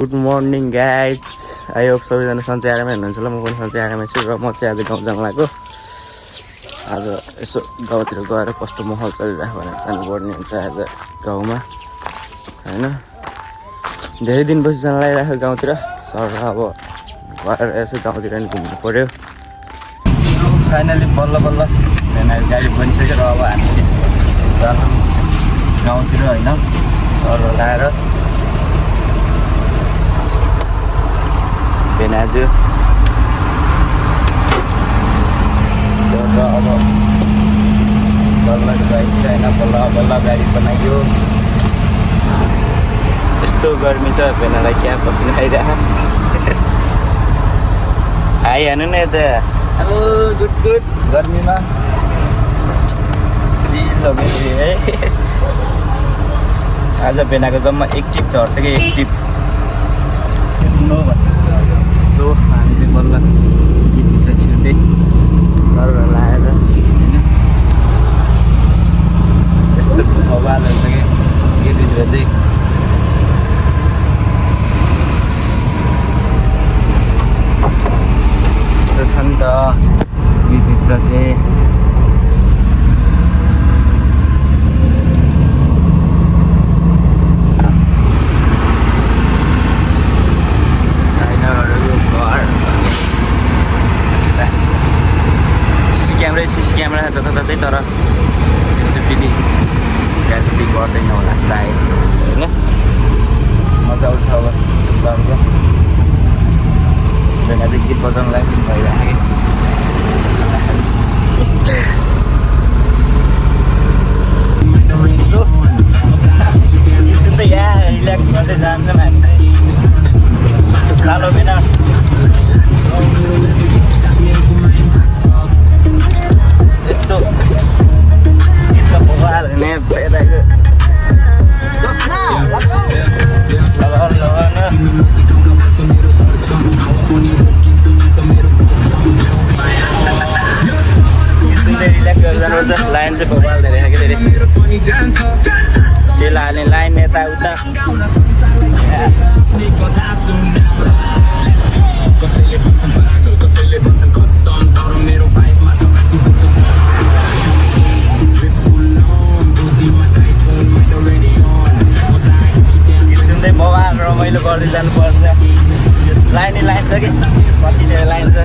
Good morning guys. I hope सबैजना सन्चै आरामै हुनुहुन्छ होला। म पनि सन्चै आरामै छु र म चाहिँ आज गाउँ जानु लागेको। आज यसो गाउँतिर गएर कस्तो माहौल चलिरहेको भनेर जानुपर्ने हुन्छ आज गाउँमा होइन। धेरै दिनपछि जान लागिरहेको गाउँतिर। सर अब गएर यसो गाउँतिर नि घुम्नु पऱ्यो। फाइनली बल्ल बल्ल भेनाको गाडी बनिसक्यो र अब हामी चाहिँ जानु गाउँतिर होइन। सर लाएर भेनाजु सर अब बल्ल गाडी छैन, बल्ल बल्ल गाडी बनाइयो। यस्तो गर्मी छ, भेनालाई क्या पसिना आइरहेको। आइहाल्नु न यता। Hello good good. गर्मीमा सिलो बेसी है। आज भेनाको जम्मा एक टिप झर्छ कि एक टिप सो हामी चाहिँ बल्ल गीतभित्र छिर्दै सर लाएर होइन। यस्तो अवालहरू छ कि गीतभित्र चाहिँ। यस्तो छ नि त गीतभित्र चाहिँ। सिसी क्यामेरा जताततै, तर त्यस्तो फेरि गाडी चाहिँ गर्दैन होला सायद होइन। मजा आउँछ अब सरको भेना चाहिँ गीत बजाउनलाई पनि भइरहेको। त यहाँ रिल्याक्स गर्दै जान्छौँ हामी। कालो भेना यस्तो गीतमा बवाल हुने भइरहेको। रिल्याक्स गरेर जानुपर्छ। लाइन चाहिँ बवाल धेरै खालको धेरै तेल हाल्ने लाइन यताउता। सुन्दै बवाल रमाइलो गर्दै जानुपर्छ। लाइनै लाइन छ कि कतिले लाइन छ।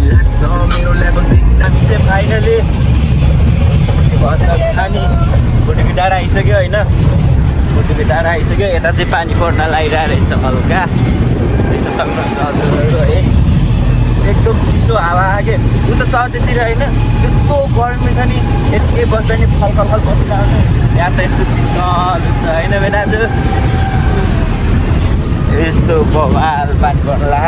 हामी चाहिँ फाइनली भन्छ खानी भुटुकी डाँडा आइसक्यो होइन। भुटुकी डाँडा आइसक्यो। यता चाहिँ पानी पर्न लागिरहेको रहेछ हल्का। देख्न सक्नुहुन्छ हजुरहरू है। एकदम चिसो हावा के उता सर्दीतिर होइन। यस्तो गर्मी छ नि, यति बस्दा नि खलखल बसिरहेको छ। यहाँ त यस्तो शीतल छ होइन भेनाजु। यस्तो बवाल पानी पर्ला।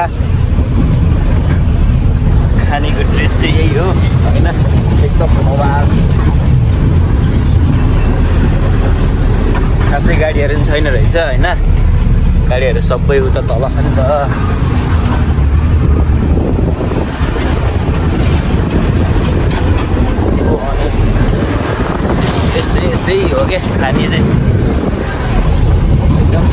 खानेको दृश्य यही हो होइन। एकदम बवाल। खासै गाडीहरू पनि छैन रहेछ होइन। गाडीहरू सबै उता तल छ नि त। यस्तै हो क्या खानी चाहिँ एकदम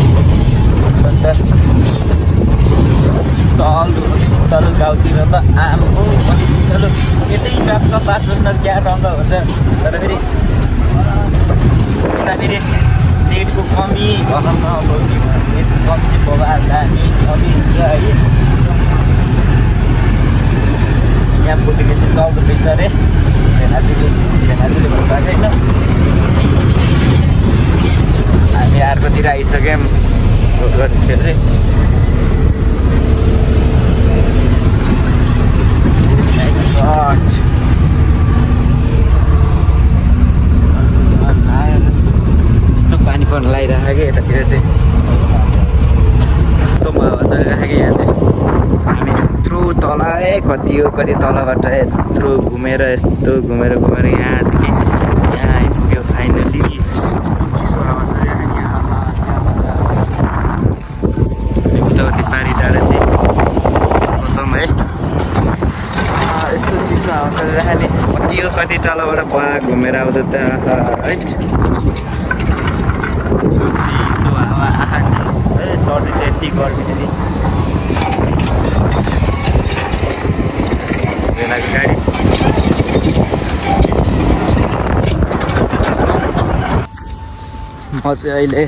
तल गाउँतिर त आम्बो चलो यतै व्याप्त पास बस्न क्या रङ्ग हुन्छ। तर फेरि उता फेरि नेटको कमी घरमा नेट कमी चाहिँ बगाएर नेट कमी हुन्छ है। यहाँ पुगेको चाहिँ चल्दो रहेछ अरे भेनाजुले भन्नुभएको होइन। हामी अर्कोतिर आइसक्यौँ गर्दाखेरि चाहिँ। यस्तो पानी पर्न लागिरहेको कि यतातिर चाहिँ। यस्तो हावा चलिरहेको कि यहाँ चाहिँ। हामी यत्रो तल कति हो कति तलबाट यत्रो घुमेर यस्तो घुमेर यहाँदेखि यहाँ आइपुग्यो फाइनली। यस्तो चिसो हावा चलिरहेको कि उताउति पारी डाँडा चाहिँ खतम है। यस्तो चिसो हावा चलिरहेको नि कति हो कति तलबाट घुमेर आउँदा त है। चिसो हावा सर्दी त यति गर्मी झ्यालाको गाडी म चाहिँ अहिले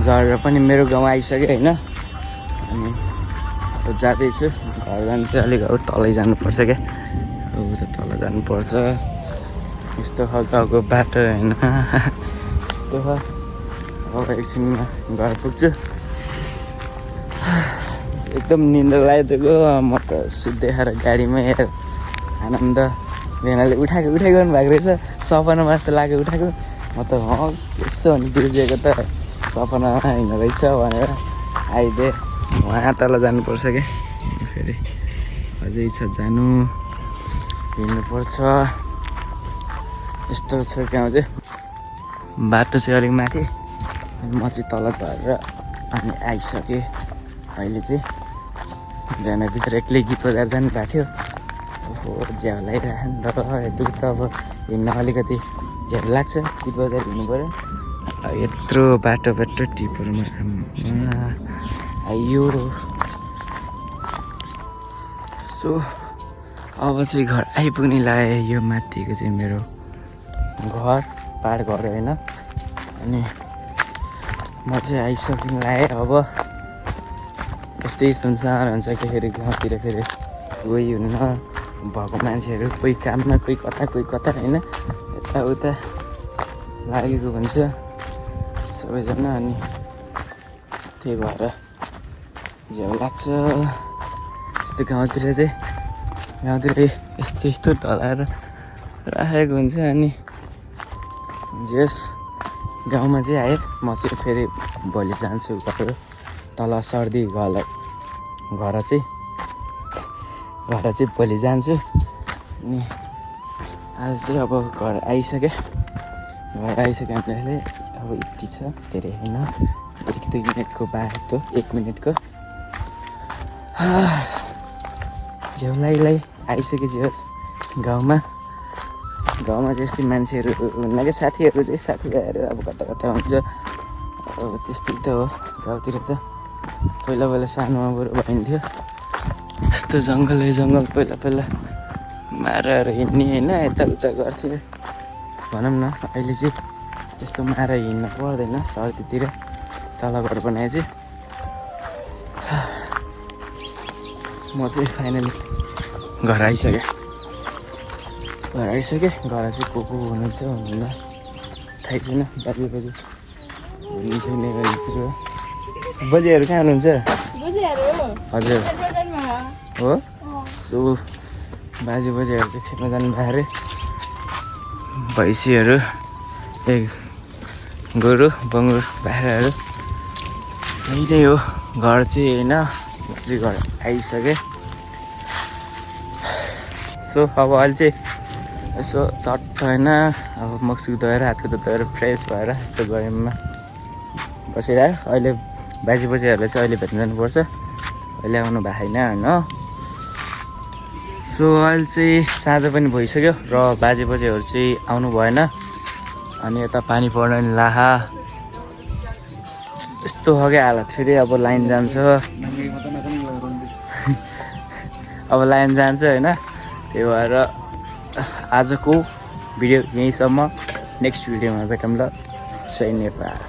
झरेर पनि मेरो गाउँ आइसकेँ होइन अनि जाँदैछु घर जानु चाहिँ अलिक अब तलै जानुपर्छ क्या उता तल जानुपर्छ यस्तो छ गाउँको बाटो होइन यस्तो छ अब एकछिनमा घर पुग्छु एकदम निन्द्रा लागेको म त सुत्दै खाएर गाडीमा हेर आनन्द भेनाले उठाएको गर्नु भएको रहेछ सपनामा जस्तो लाग्यो उठाएको म त यसो अनि बिर्जिएको त सपनामा होइन रहेछ भनेर आइदिएँ उहाँ तल जानुपर्छ क्या फेरि अझै छ जानु हिँड्नुपर्छ यस्तो छ गाउँ चाहिँ बाटो चाहिँ अलिक माथि म चाहिँ तल झरेर अनि आइसकेँ अहिले चाहिँ बिहान बिचरा एक्लै गीत बजाएर जानु भएको थियो ओहो झ्याउ लगाइरहेको नि त एक्लै त अब हिँड्न अलिकति झ्याउ लाग्छ गीत बजाएर हिँड्नु पऱ्यो यत्रो बाटो टिपरमा आइयो सो अब चाहिँ घर आइपुग्ने लाग्यो यो माथिको चाहिँ मेरो घर पाहाड घर होइन अनि म चाहिँ आइसक्नु लाग्यो अब यस्तै सुनसान हुन्छ कि फेरि गाउँतिर फेरि कोही हुन्न भएको मान्छेहरू कोही काममा कोही कता होइन यताउता लागेको हुन्छ सबैजना अनि त्यही भएर झ्याउ लाग्छ यस्तो गाउँतिर यस्तो ढलाएर राखेको हुन्छ अनि जस गाउँमा चाहिँ आएँ म चाहिँ फेरि भोलि जान्छु घर तल सर्दी घर चाहिँ भोलि जान्छु अनि आज चाहिँ अब घर आइसकेँ हामीले अब यति छ धेरै होइन 1-2 मिनटको बाटो 1 मिनटको झ्याउलाई आइसके झ्याउस गाउँमा चाहिँ यस्तै मान्छेहरू हुन्न क्या साथीभाइहरू अब कता हुन्छ अब त्यस्तै त हो गाउँतिर त पहिला सानोमा बरु भइन्थ्यो यस्तो जङ्गल पहिला माराहरू हिँड्ने होइन यताउता गर्थ्यो भनौँ न अहिले चाहिँ त्यस्तो मारा हिँड्न पर्दैन सर्दीतिर तल घर बनाए चाहिँ म चाहिँ फाइनली घर आइसकेँ घर चाहिँ को हुनुहुन्छ हुनुहुन्न थाहै छैन बाजे हुनुहुन्छ नै गर्ने कुरो बजेहरू कहाँ हुनुहुन्छ हजुर हो सो बाजे बजेहरू चाहिँ खेल्न जानु भयो अरे भैँसीहरू गोरु बङ्गुर बाख्राहरू यही हो घर चाहिँ होइन म चाहिँ घर आइसकेँ सो अब अहिले चाहिँ यसो चट्ट होइन अब मुखसुख धोएर हातको धोएर फ्रेस भएर यस्तो गरममा बसिरह्यो अहिले बाजे बजेहरूलाई चाहिँ अहिले भेट्न जानुपर्छ अहिले आउनु भएको छैन होइन सो अहिले चाहिँ साँझ पनि भइसक्यो र बाजे बजेहरू चाहिँ आउनु भएन अनि यता पानी पर्न नि लाहा यस्तो हो क्या हालत फेरि अब लाइन जान्छ होइन त्यही भएर आजको भिडियो यहीँसम्म नेक्स्ट भिडियोमा भेटौँ ल जय नेपाल।